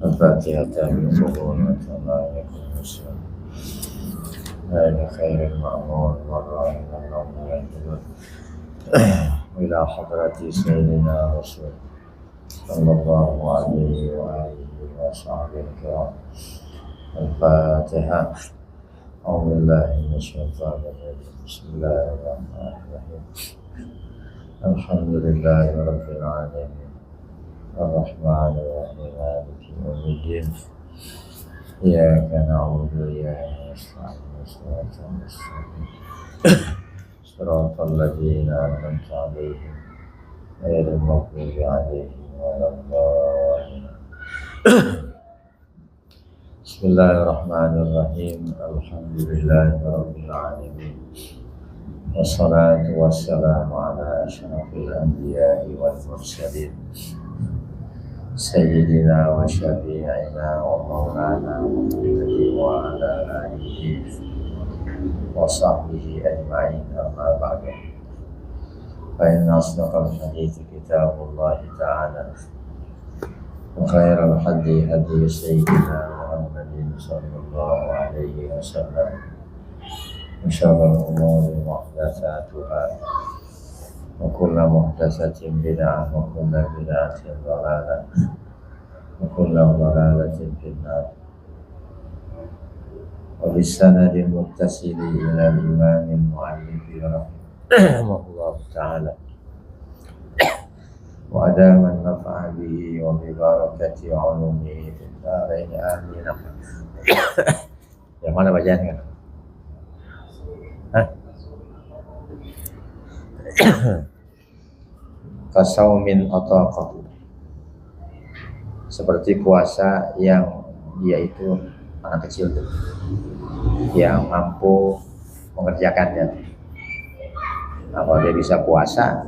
الفاتحة بالقبول والتمام والسلام على خير المأمور والرحمة الله والجود إلى حضرة سيدنا رسول صلى الله عليه وآله وصحبه الكرام. الفاتحة. أعوذ بالله من الشيطان الرجيم. بسم الله الرحمن الرحيم. الحمد لله رب العالمين الرحمن الرحيم مالك يوم الدين إياك نعبد وإياك نستعين صراط الذين أنعمت عليهم غير المغضوب عليهم ولا الضالين. بسم الله الرحمن الرحيم. الحمد لله رب العالمين والصلاة والسلام على أشرف الأنبياء والمرسلين سيدنا وشفيعنا ومولانا محمد وعلى آله وصحبه أجمعين. أما بعد، فإن أصدق الحديث كتاب الله تعالى وخير الهدي هدي سيدنا محمد صلى الله عليه وسلم وشر الأمور محدثاتها وكل محدثة بدعة وكل بدعة ضلالة وكل ضلالة في النار. وبالسند المتصل إلى الإمام المؤلف رحمه الله تعالى وأدام النفع به وببركة علومه في الدارين آمين. Yang mana bacaan? Kasaumin ataqah, seperti puasa yang dia itu anak kecil tuh, yang mampu mengerjakannya. Kalau dia bisa puasa,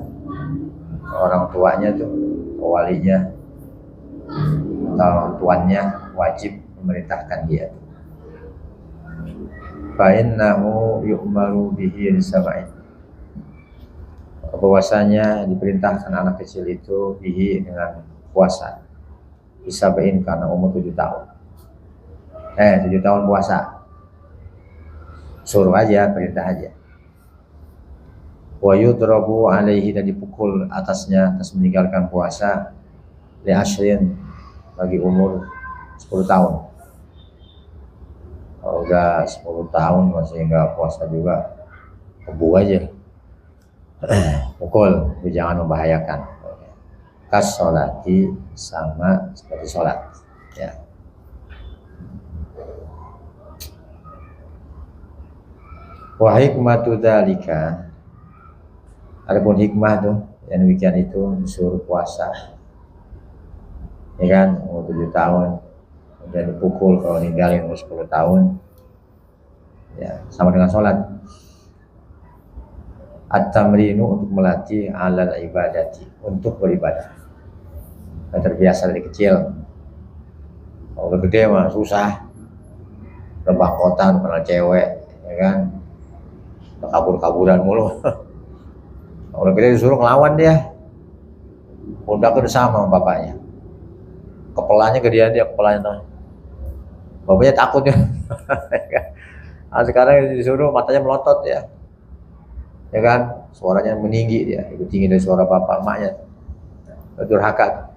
orang tuanya tuh, walinya atau tuannya wajib memerintahkan dia. Fa innahu yu'maru bihi lisab'in, bahwasanya diperintahkan anak kecil itu bihi dengan puasa disab'in karena umur 7 tahun. 7 tahun puasa, suruh aja, perintah aja. Wa yudrabu alaihi, dan dipukul atasnya atas meninggalkan puasa li ashrin, bagi umur 10 tahun. Kalau udah 10 tahun masih enggak puasa juga, kebu aja, pukul, tapi jangan membahayakan. Kas sholati, sama seperti sholat, ya. Wa hikmatu dzalika, adapun hikmah tuh yang demikian itu disuruh puasa, ya kan, umur 7 tahun, kemudian dipukul kalau ninggalin umur 10 tahun, ya sama dengan sholat. At-tamrinu, untuk melatih alal ibadati, untuk beribadah. Yang terbiasa dari kecil. Kalau udah gede mah susah, udah bangkotan, kenal cewek, ya kan, udah kabur-kaburan mulu. Kalau udah gede disuruh ngelawan dia, udah udah sama bapaknya, kepalanya gedean dia, kepalanya, bapaknya takut ya. Nah, sekarang disuruh matanya melotot ya kan, suaranya meninggi, dia lebih tinggi dari suara bapak emaknya. Durhaka.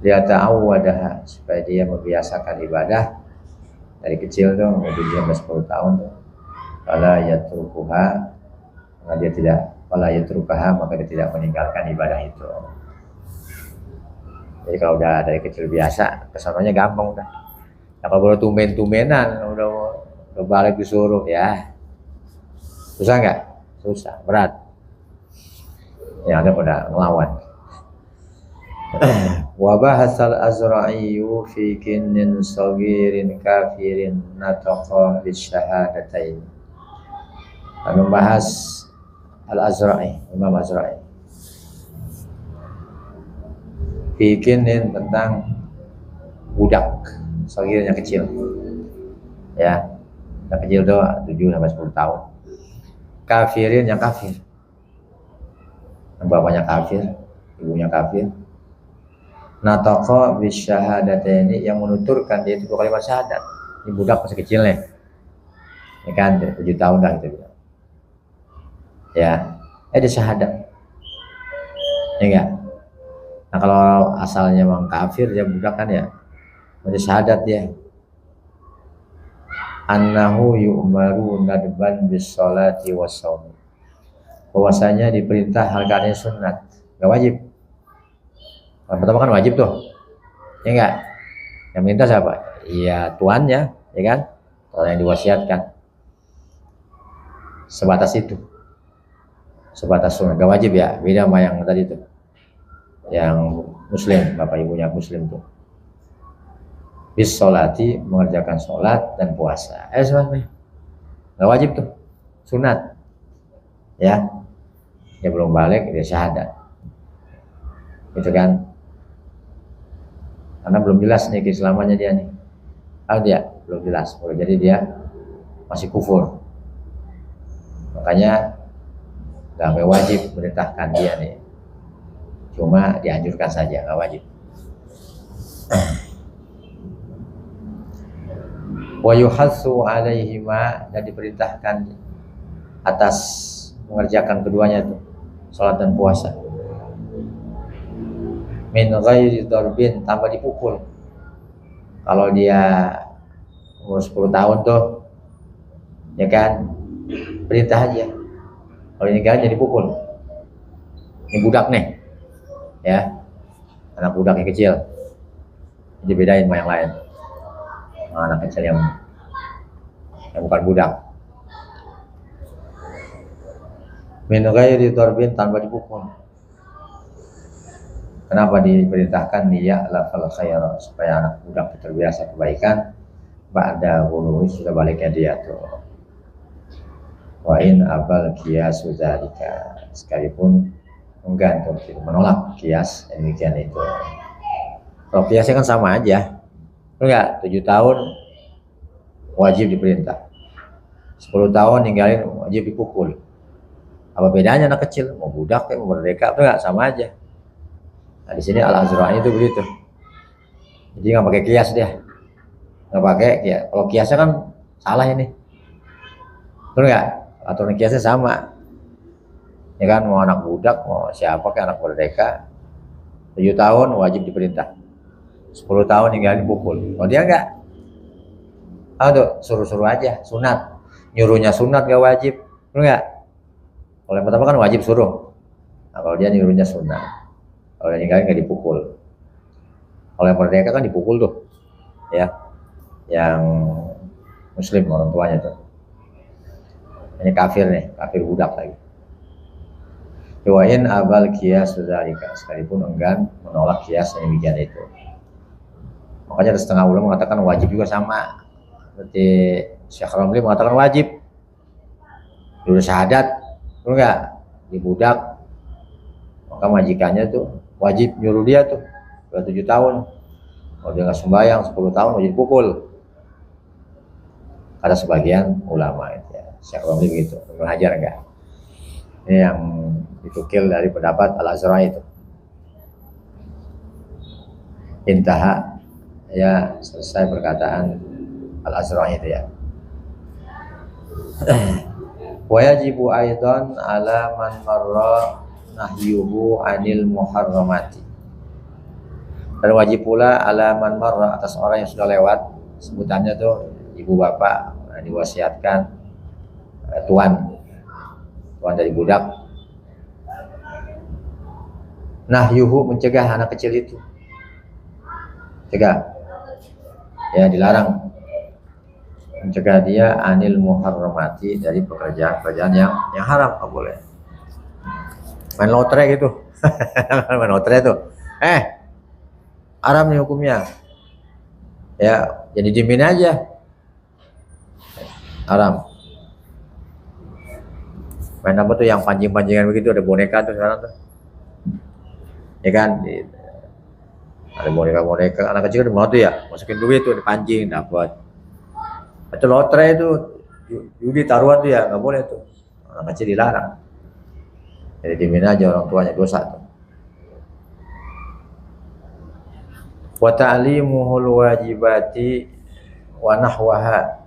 Dia tahu wadah, supaya dia membiasakan ibadah dari kecil tuh, umur dia 10 tahun tuh. Fala yatrukuha, maka dia tidak, fala yatrukaha, maka dia tidak meninggalkan ibadah itu. Jadi kalau udah dari kecil biasa, kesananya gampang udah. Nah, kalau baru tumben-tumbenan, udah balik disuruh, ya susah nggak? Susah, berat. Yang ada pada ngelawan. Wa bahasal azra'iyu fi kinnin sagirin kafirin nataqa bisyahadatain. Membahas al-Azra'i, Imam Azra'i, fi kinnin, tentang budak sagir yang kecil, ya, yang kecil tuh 7 sampai 10 tahun. Kafirin, yang kafir, bapaknya kafir, ibunya kafir, Nataqa bisyahadataini, yang menuturkan dia itu 2 kalimat syahadat. Ini budak masih kecil nih, ya kan, 7 tahun dah gitu ya, dia syahadat, ya enggak. Nah kalau asalnya memang kafir, dia budak kan ya, masih syahadat dia. Annahu yu'maru nadban bis sholati was shaum, bahwasanya diperintah halkannya sunat, enggak wajib. Pertama kan wajib tuh, ya enggak. Yang minta siapa? Iya tuannya, ya kan, orang yang diwasiatkan. Sebatas itu, sebatas sunat, enggak wajib ya, beda sama yang tadi tuh, yang muslim, bapak ibunya muslim tuh. Bis sholati, mengerjakan sholat dan puasa. Sebenarnya nggak wajib tuh, sunat ya. Dia belum balik, dia syahadat gitu kan, karena belum jelas nih keislamannya dia nih. Dia belum jelas, boleh jadi dia masih kufur, makanya nggak wajib merintahkan dia nih, cuma dianjurkan saja, nggak wajib. Wa yuhatsu alaihima, dan diperintahkan atas mengerjakan keduanya itu, salat dan puasa. Min ghairi darbin, tanpa dipukul. Kalau dia umur 10 tahun tuh, ya kan, perintah aja. Kalau ini kan jadi pukul. Ini budak nih, ya, anak budaknya kecil, jadi bedain sama yang lain. Anak kecil yang bukan budak. Min ghairi darbin, tanpa dipukul. Kenapa diperintahkan dia lafal khair, supaya anak budak terbiasa kebaikan. Ba'da hulu, sudah baliknya dia tuh. Wa in abal qiyas dzalika, sekalipun enggan tuh, menolak kias demikian itu. Kalau kiasnya kan sama aja, enggak, 7 tahun wajib diperintah, 10 tahun ninggalin wajib dipukul. Apa bedanya anak kecil, mau budak kayak mau merdeka, enggak, sama aja. Nah di sini Al-Azra'ini itu begitu, jadi nggak pakai kias dia, nggak pakai kias. Kalau kiasnya kan salah ini, betul nggak? Aturan kiasnya sama, ya kan, mau anak budak, mau siapa kayak anak merdeka, 7 tahun wajib diperintah, 10 tahun ninggalin dipukul. Kalau dia enggak, tuh suruh-suruh aja, sunat, nyuruhnya sunat, nggak wajib, betul nggak? Kalau yang pertama kan wajib suruh, nah kalau dia nyuruhnya sunat. Kalau yang ninggalin nggak dipukul. Kalau yang merdeka kan dipukul tuh, ya, yang muslim orang tuanya tuh. Ini kafir nih, kafir budak lagi. Wain abal kias dzalika, sekalipun enggan menolak kias yang demikian itu. Makanya ada setengah ulama mengatakan wajib juga sama. Seperti Syekh Ramli mengatakan wajib. Dulu syahadat, betul nggak? Di budak, maka majikannya tuh wajib nyuruh dia tuh, udah 7 tahun. Kalau dia nggak sembahyang 10 tahun wajib pukul. Kata sebagian ulama itu ya, Syekh Ramli begitu, belajar enggak? Ini yang ditukil dari pendapat Al-Azra itu. Intaha, ya, selesai perkataan Al-Azra itu ya. Wa yajibu aidan ala man marra nahyuhu anil muharramati, dan wajib pula ala man marra, atas orang yang sudah lewat, sebutannya tuh ibu bapak, diwasiatkan tuan dari budak, nahyuhu, mencegah anak kecil itu, cegah ya, dilarang, mencegah dia anil muharramati, dari pekerjaan-pekerjaan yang haram, nggak boleh. Main lotre gitu, main lotre tuh, haram nih hukumnya, ya, jadi dimin aja, haram. Main apa tuh yang pancing-pancingan begitu, ada boneka tuh sekarang tuh, ya kan, ada boneka-boneka, anak kecil udah mau tuh ya, masukin duit tuh, dipancing, dapat. Itu lotre itu, judi taruhan tuh ya, nggak boleh tuh, anak kecil dilarang. Jadi dimin aja orang tuanya, dosa tuh. wa ta'limuhul wajibati wa nahwaha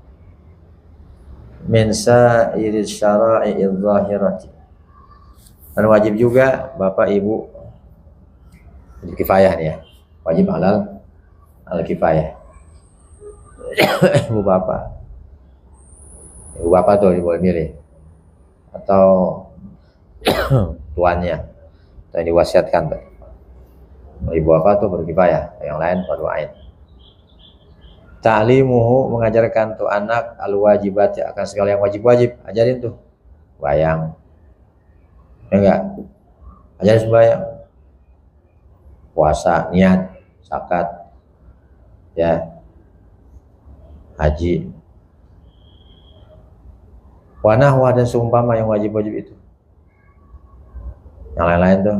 min sa'iri syara'i'idh dhahirati. Dan wajib juga bapak ibu, wajib kifayah nih ya, wajib halal al kifayah. Ibu bapak tuh boleh milih, atau tuannya atau yang diwasiatkan tuh. Ibu bapak tuh berkifayah, yang lain fardu ain. Ta'limuhu, mengajarkan tuh anak al-wajibat, ya, akan segala yang wajib-wajib, ajarin tuh. Bayang, ya enggak? Ajarin sembahyang, puasa, niat, zakat, ya, haji. Wa nahwa, dan seumpama yang wajib-wajib itu. Yang lain-lain tuh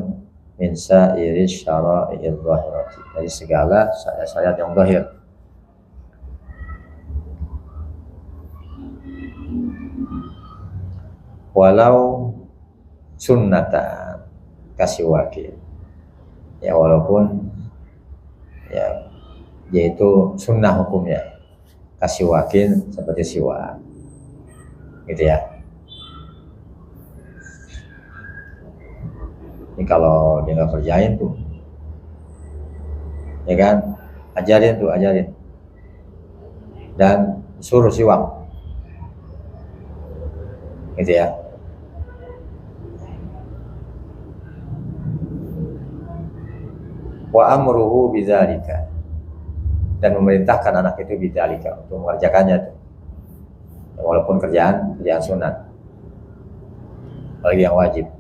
min sa'iri syara'i'idh dhahirati, dari segala syariat yang zahir. Walau sunnatan kasiwaki, ya walaupun ya yaitu sunnah hukumnya, kasiwakin seperti siwak gitu ya. Ini kalau dia nggak kerjain tuh, ya kan, ajarin dan suruh siwak gitu ya. Wa amruhu bidzalika, dan memerintahkan anak itu bidzalika, untuk mengerjakannya tuh, ya, walaupun kerjaan sunat, apalagi yang wajib.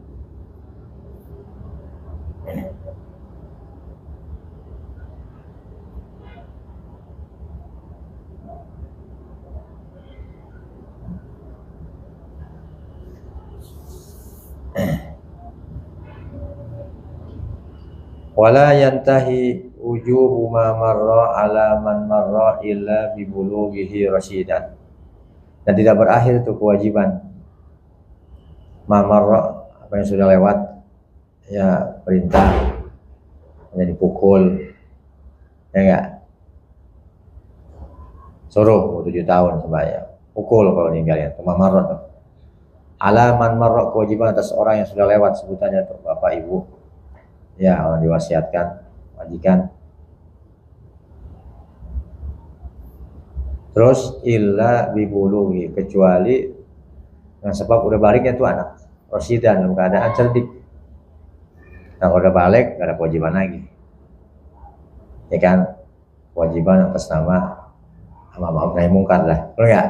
Wala yantahi wujubu ma marra ala man marra illa bi bulughihi rasyidan, dan tidak berakhir itu kewajiban ma marra, apa yang sudah lewat, ya perintah, ya dipukul, ya enggak, suruh 7 tahun sembahyang, pukul kalau ninggalin, itu ma marra tuh. Ala man marra, kewajiban atas orang yang sudah lewat, sebutannya tuh bapak ibu, ya orang diwasiatkan, majikan. Terus illa bibulughi, kecuali yang sebab udah baliknya tuh anak rasyidan, dalam keadaan cerdik. Nah kalau udah balik gak ada kewajiban lagi, ya kan, kewajiban atas nama amar ma'ruf nahi mungkar lah, betul nggak?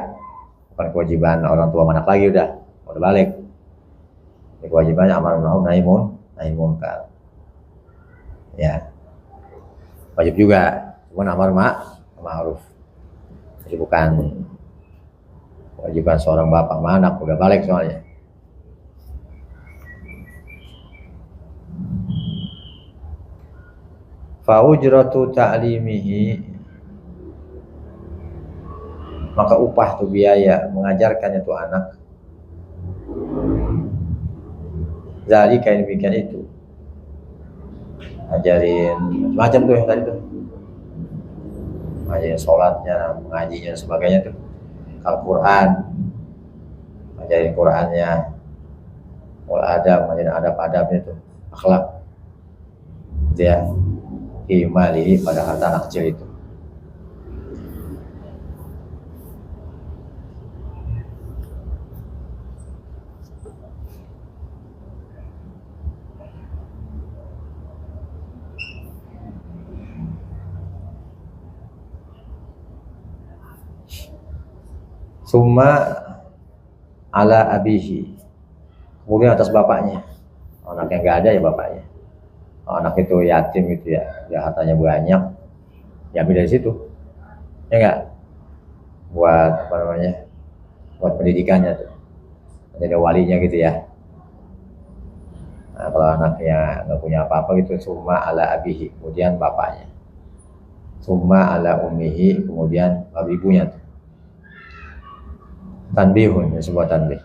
Bukan kewajiban orang tua anak lagi, udah balik. Ini kewajibannya amar ma'ruf nahi mungkar. Ya, wajib juga, cuma amar ma'ruf. Jadi bukan kewajiban seorang bapak sama anak, udah balik soalnya. Fa ujratu ta'limihi, maka upah tuh biaya mengajarkannya tuh anak, zalika, demikian itu, ajarin macam tuh yang tadi tuh, ajarin sholatnya, mengajinya, sebagainya tuh, Al-Quran, ajarin Qurannya, wal adab, ajarin adab-adabnya tuh, akhlak, gitu ya, himali, pada harta anak kecil itu. Summa ala abihi, kemudian atas bapaknya. Anak yang nggak ada ya bapaknya. Anak itu yatim gitu ya, hartanya banyak, ya ambil dari situ, ya nggak, buat apa namanya, buat pendidikannya tuh, ada walinya gitu ya. Nah, kalau anaknya nggak punya apa-apa gitu, summa ala abihi, kemudian bapaknya. Summa ala ummihi, kemudian ibunya tuh. Tanbihun, ya, sebuah tanbih.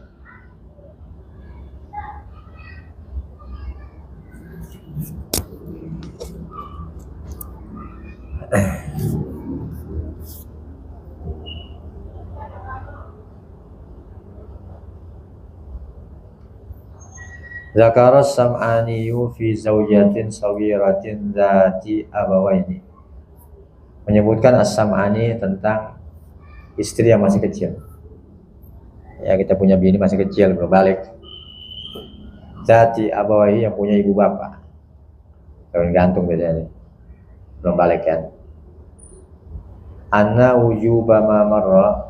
Zakara sam'aniyu fi zaujatin sawiratin dzati abawaini. Menyebutkan as-sam'ani tentang istri yang masih kecil. Ya, kita punya bini masih kecil, belum balik. Dzati abawai, yang punya ibu bapak. Kawin gantung biasanya. Belum balik kan. Anna wujuba ma marra,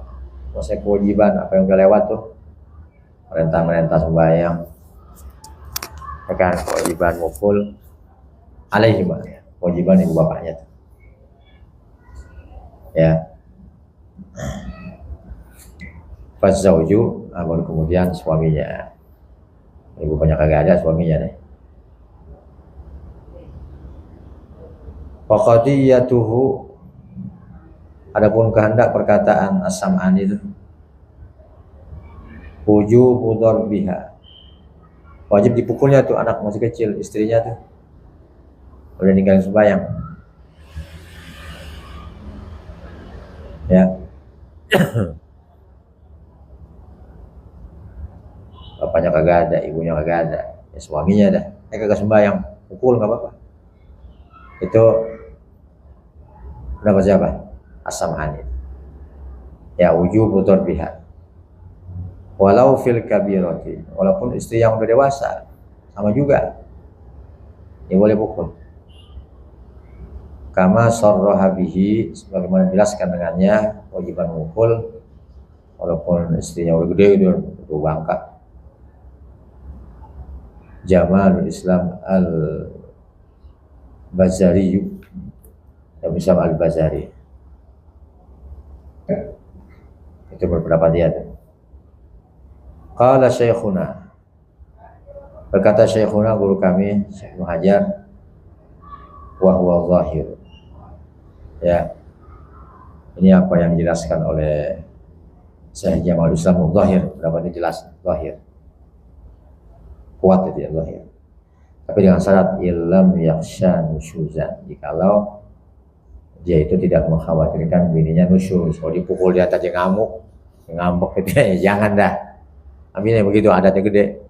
maksudnya kewajiban apa yang udah lewat tuh. Merintah sembahyang. Akan kewajiban mukul alaihi, kewajiban ibu bapaknya. Ya. Fazauju, baru kemudian suaminya. Ibu banyak kagak ada, suaminya nih. Faqadiyatuhu, adapun kehendak perkataan as-sam'ani itu wujubu darbiha, wajib dipukulnya tuh anak masih kecil, istrinya tuh udah ninggalin sembahyang. Ya. Bapaknya kagak ada, ibunya kagak ada, ya suaminya dah. Kagak sembahyang, pukul nggak apa-apa. Itu berapa siapa? As-sam'ani. Ya, wujubu darbiha. Walau fil kabirati, walaupun istri yang udah dewasa, sama juga, dia boleh pukul. Kama sarraha bihi, sebagaimana dijelaskan dengannya kewajiban mukul, walaupun istrinya udah gede, udah bangka. Jamalul Islam al-Bazari, yang Islam al-Bazari, itu berpendapat dia tuh. Qala syekhuna, berkata syekhuna guru kami Syekh Muhajar, wa huwa zahir. Ya, ini apa yang dijelaskan oleh Syekh Jamal Islam zahir, berapa ini jelas zahir, kuat itu ya zahir. Tapi dengan syarat illam yakhsha nusyuzan, jikalau dia itu tidak mengkhawatirkan bininya nusyuz. Kalau dipukul dia tadi ngamuk, ngambek gitu ya, jangan dah. Aminnya begitu, adatnya gede.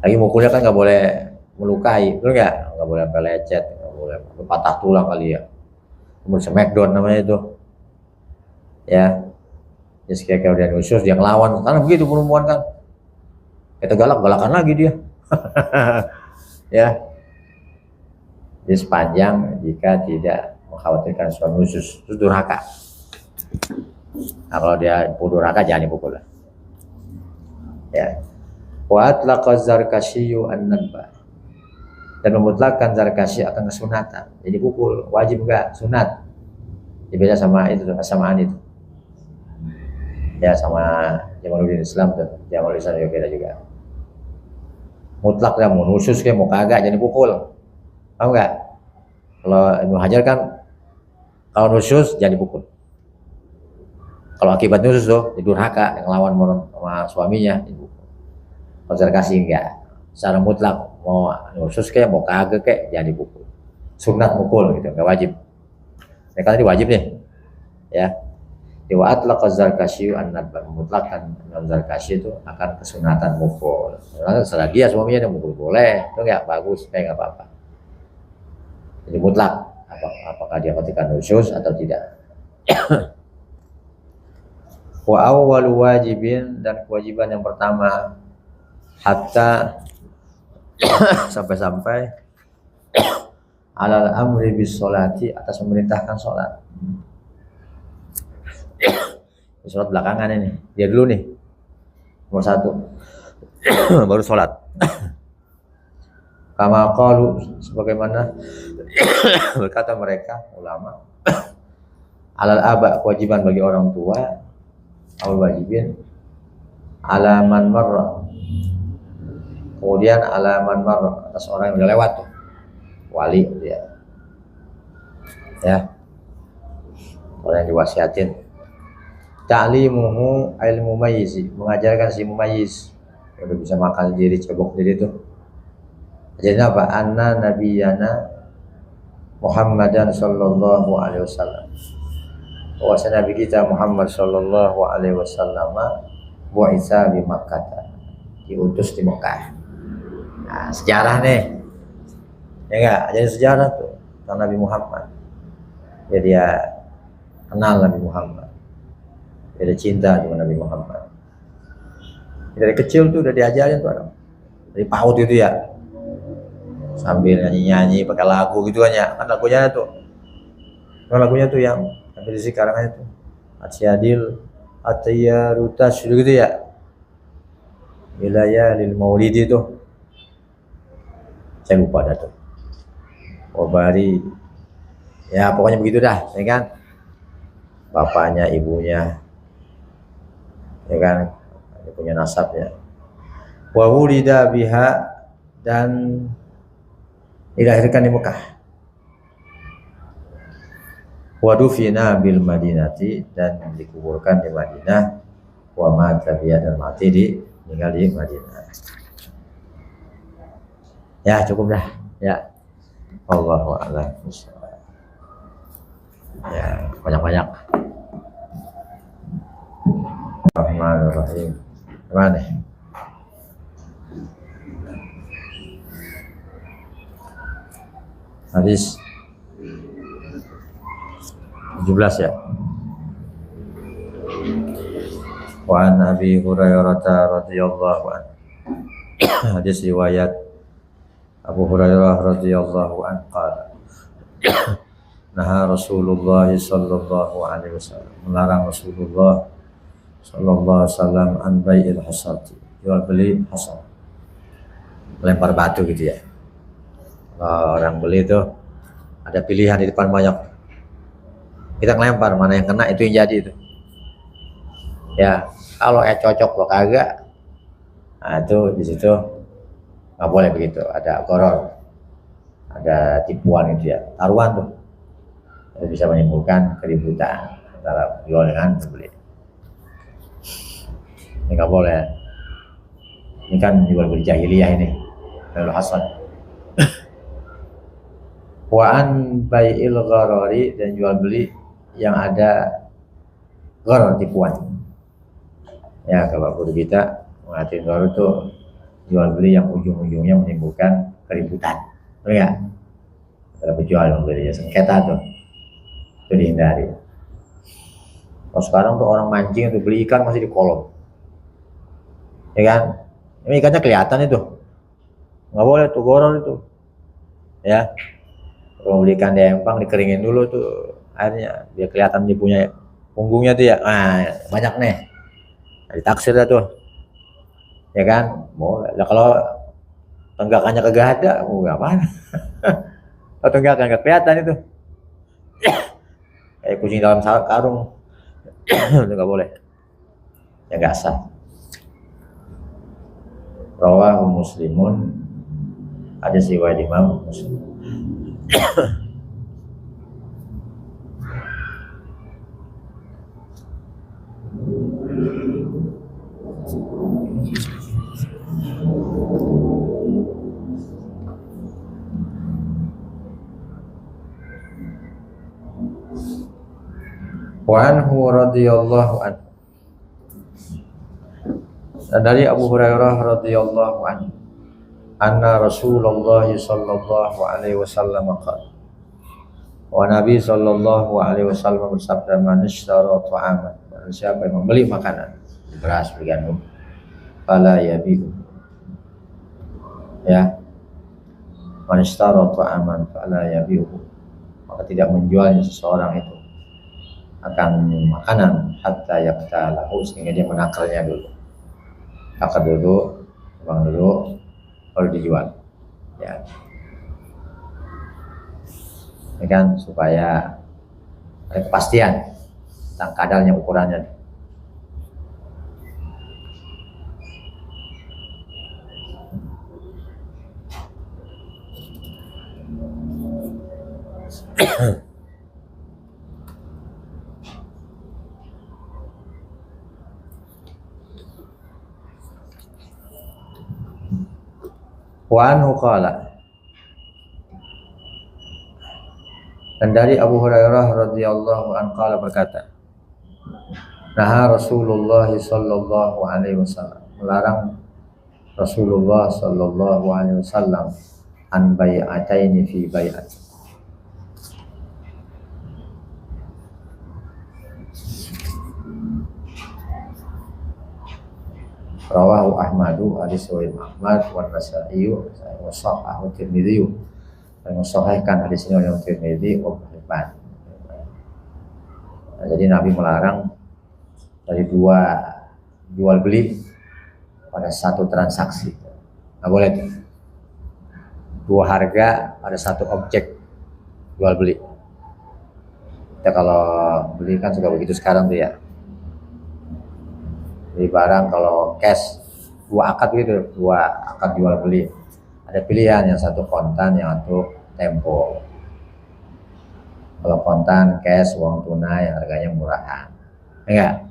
Lagi mukulnya kan nggak boleh melukai, betul nggak? Nggak boleh pelecet, nggak boleh patah tulang kali ya. Kemudian smackdown namanya itu. Ya, jadi kayak udah nusyuz dia ngelawan, karena begitu perempuan kan. Kita galak-galakan lagi dia. Ya. Jadi sepanjang jika tidak mengkhawatirkan suami nusyuz, itu durhaka. Nah, kalau dia durhaka jangan dipukul lah. Ya. Wa atlaqa Zarkashiyu an-nadba, dan memutlakkan Zarkashi akan kesunatan. Jadi pukul wajib enggak, sunat. Beda sama itu, kesamaan itu. Ya, sama Jamaluddin Islam tuh, Jamaluddin Islam juga beda juga. Mutlak ya, mau nusyuz kayak mau kagak jadi pukul. Paham enggak? Kalau Ibnu Hajar kan kalau nusyuz jangan dipukul. Kalau akibat nusyuz tuh durhaka yang lawan sama suaminya, Zarkashi enggak. Secara mutlak mau nusyuz kayak mau kagak kayak jangan dipukul. Sunat mukul gitu, enggak wajib. Mereka tadi wajib nih. Ya. Wa atlaqa Zarkashi an-nadba, mutlakkan Zarkashi itu akan kesunatan mukul. Setelah dia suaminya yang mukul boleh, itu enggak bagus, enggak apa-apa. Jadi mutlak, apakah dia ketika nusyuz atau tidak. Wa awwalu wajibin, dan kewajiban yang pertama hatta sampai-sampai alal amri bis sholati, atas memerintahkan sholat. Sholat belakangan ini, dia dulu nih nomor 1 baru sholat. Kama qalu, sebagaimana berkata mereka ulama, alal aba, kewajiban bagi orang tua, awal wajibin alaman marra, kemudian alaman marra, atas orang yang udah lewat tuh, wali dia, ya, orang yang diwasiatin. Ta'limuhu ilmu mumayyiz, mengajarkan si mumayyiz, udah bisa makan sendiri, cebok sendiri tuh. Jadi apa? Anna nabiyana Muhammadan sallallahu alaihi wasallam. Bahwasanya Nabi kita Muhammad sallallahu alaihi wasallam bu'itsa di Makkah, diutus di Mekah. Nah, sejarah nih. Ya enggak? Jadi sejarah tuh tentang Nabi Muhammad. Ya dia kenal Nabi Muhammad. Dia cinta dengan Nabi Muhammad. Dari kecil tuh udah diajarin tuh orang. Dari PAUD itu ya. Sambil nyanyi-nyanyi pakai lagu gitu kan ya. Kan lagunya tuh. Kan lagunya tuh yang sampai di sekarang aja tuh. Asyadil Ataya Rutas gitu ya. Wilayah lil Maulidi tuh. Saya lupa dah tuh. Wabari. Ya pokoknya begitu dah, ya kan? Bapaknya, ibunya. Ya kan? Dia punya nasabnya. Wa wulida biha, dan dilahirkan di Mekah. Wa dufina bil Madinati, dan dikuburkan di Madinah. Wa mata biha, dan mati meninggal di Madinah. Ya cukup dah. Ya. Allahu a'lam. Ya banyak-banyak. Rahmanirrahim. Gimana? Hadis 17 ya. Wa an Abi Hurairah radhiyallahu anhu. Hadis riwayat Abu Hurairah radhiyallahu anhu qala Naha Rasulullah sallallahu alaihi wasallam, melarang Rasulullah sallallahu alaihi wasallam an bai'il hasati, jual beli hasad, melempar batu gitu ya. Orang beli itu ada pilihan di depan banyak, kita ngelempar, mana yang kena itu yang jadi itu ya. Kalau cocok lo kagak, nah itu di situ nggak boleh begitu, ada goror, ada tipuan itu ya, taruhan tuh. Itu bisa menimbulkan keributan antara jual dengan pembeli. Ini nggak boleh. Ini kan jual beli jahiliyah ini, jual hasan. Wa an bai'il gharari, dan jual beli yang ada gharar, tipuan. Ya kalau guru kita mengatur gharar itu jual beli yang ujung-ujungnya menimbulkan keributan, betul ya? Antara penjual dan pembeli, sengketa tuh. Itu dihindari. Kalau sekarang tuh orang mancing tuh beli ikan masih di kolom, ya kan? Ini ikannya kelihatan itu, nggak boleh tuh goror itu, ya. Kalau beli ikan di empang dikeringin dulu tuh airnya, biar kelihatan dia punya punggungnya tuh ya. Nah banyak nih, nah, ditaksir dah tuh, ya kan? Boleh. Lah kalau tenggakannya kagak ada, mau ngapain? Kalau tenggakan nggak kelihatan itu. Kayak kucing dalam karung. Itu nggak boleh, ya nggak sah. Rawahu Muslimun, hadis riwayat Imam Muslim. Wa anhu radhiyallahu anhu, dari Abu Hurairah radhiyallahu anhu, anna Rasulullah sallallahu alaihi wasallam qala, wa Nabi sallallahu alaihi wasallam bersabda, man ishtara ta'aman, siapa yang membeli makanan, beras, gandum, fala yabi'u, ya, man ishtara ta'aman fala yabi'u, maka tidak menjualnya seseorang itu akan makanan hatta yaqtalahu, sehingga dia menakalnya dulu, takar dulu, bang dulu, baru dijual, ya kan, supaya ada kepastian tentang kadarnya, ukurannya. Wa anhu qala, Dan dari Abu Hurairah radhiyallahu anhu qala berkata, nah Rasulullah sallallahu alaihi wasallam, melarang Rasulullah sallallahu alaihi wasallam an bai'ataini fi bai'at. Rawahu Ahmadu hadis riwayat Ahmad wa Nasa'i wa sahahu Tirmidzi. Dan mensahihkan hadis ini oleh Tirmidzi wa Hibban. Nah, jadi Nabi melarang dari dua jual beli pada satu transaksi. Nggak boleh tuh. Dua harga pada satu objek jual beli. Kita kalau beli kan suka begitu sekarang tuh ya. Beli barang kalau cash dua akad gitu, dua akad jual beli. Ada pilihan, yang satu kontan, yang satu tempo. Kalau kontan cash uang tunai harganya murahan. Enggak.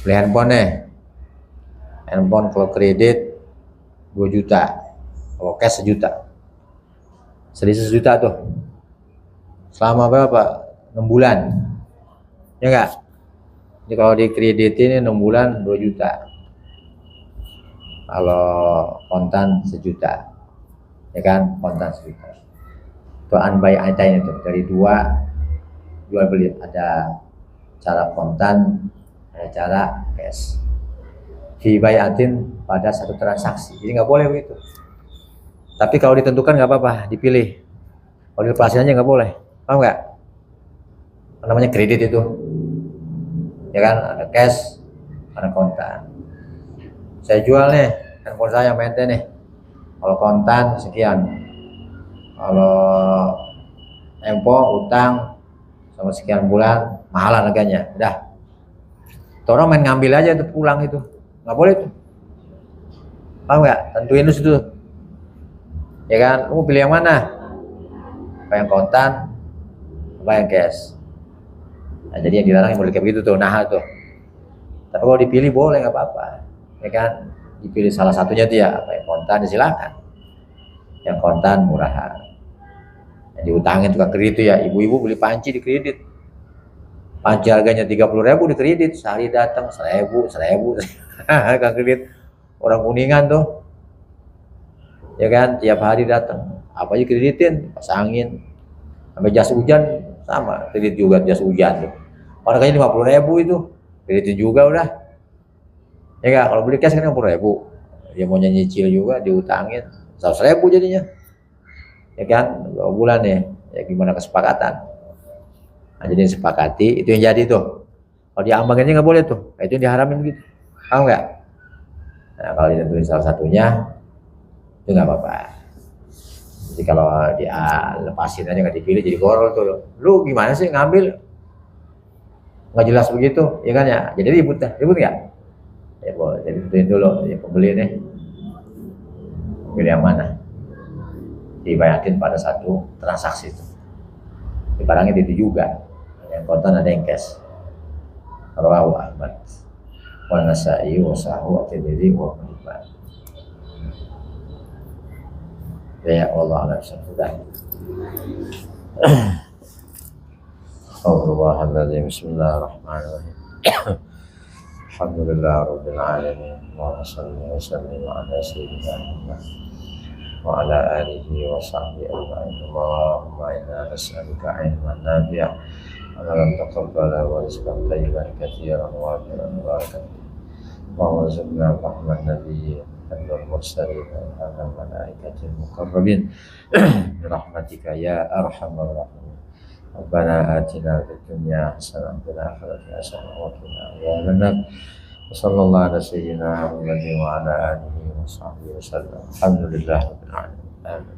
Beli handphone nih. Handphone kalau kredit 2 juta. Kalau cash 1 juta. Selisih 1 juta tuh. Selama berapa? 6 bulan. Ya enggak? Jadi kalau dikreditin 6 bulan 2 juta. Kalau kontan 1 juta. Ya kan? Kontan 1 juta. Itu unbai'atain itu. Dari dua jual beli. Ada cara kontan, ada cara cash. Fi bai'atin pada satu transaksi. Jadi nggak boleh begitu. Tapi kalau ditentukan nggak apa-apa, dipilih. Kalau dilepasin aja nggak boleh. Paham nggak? Namanya kredit itu. Ya kan, ada cash, ada kontan. Saya jual nih handphone saya yang mente nih. Kalau kontan sekian. Kalau tempo utang sama sekian bulan mahalan harganya. Udah. Orang main ngambil aja tuh pulang itu. Nggak boleh tuh. Paham nggak? Tentuin dulu situ. Ya kan, kamu pilih yang mana? Apa yang kontan, apa yang cash. Nah, jadi yang dilarang yang boleh kayak begitu tuh, nah tuh. Tapi kalau dipilih boleh, nggak apa-apa. Ya kan, dipilih salah satunya tuh ya, apa yang kontan silakan. Yang kontan murahan. Yang diutangin tukang kredit ya, ibu-ibu beli panci di kredit. Panci harganya 30.000 di kredit, sehari datang 1.000. Tukang kredit orang Kuningan tuh. Ya kan, tiap hari datang. Apa aja kreditin, pasangin. Sampai jas hujan sama, kredit juga jas hujan tuh. Harganya 50.000 itu, kreditin juga udah. Ya kan, kalau beli cash kan 50.000. Dia mau nyicil juga, diutangin 100.000 jadinya. Ya kan, 2 bulan ya. Ya gimana kesepakatan. Nah, jadi sepakati, itu yang jadi tuh. Kalau diambanginnya nggak boleh tuh, itu yang diharamin gitu. Paham nggak? Nah, kalau ditentuin salah satunya, itu nggak apa-apa. Jadi kalau dia lepasin aja nggak dipilih jadi gorol tuh. Lu gimana sih ngambil? Nggak jelas begitu, ya kan ya? Jadi ribut nggak? Ya boleh, jadi tentuin dulu, ya pembeli nih. Pilih yang mana? Dibayarin pada satu transaksi itu. Di barangnya itu juga. Yang kontan ada yang cash. Rawahu Ahmad wa Nasa'i wa sahahu Tirmidzi wa Hibban. Ya Allah alam sudah. Alhamdulillah, bismillahirrahmanirrahim. Alhamdulillah rabbil alamin. Wa sallallahu wa sallim ala sayyidina Muhammad wa ala alihi wa sahbihi ajma'in. Allahumma inna nas'aluka ilman nafi'an wa lam taqabbala wa rizqan tayyiban katsiran wa wafiran barakan. Wa warzuqna rahman nabiyyin المرسلين وعلى الملائكة المقربين برحمتك يا أرحم الراحمين. ربنا آتنا في الدنيا حسنة وفي الآخرة حسنة وقنا عذاب النار. وصلى الله على سيدنا محمد وعلى آله وصحبه وسلم. الحمد لله رب العالمين. آمين.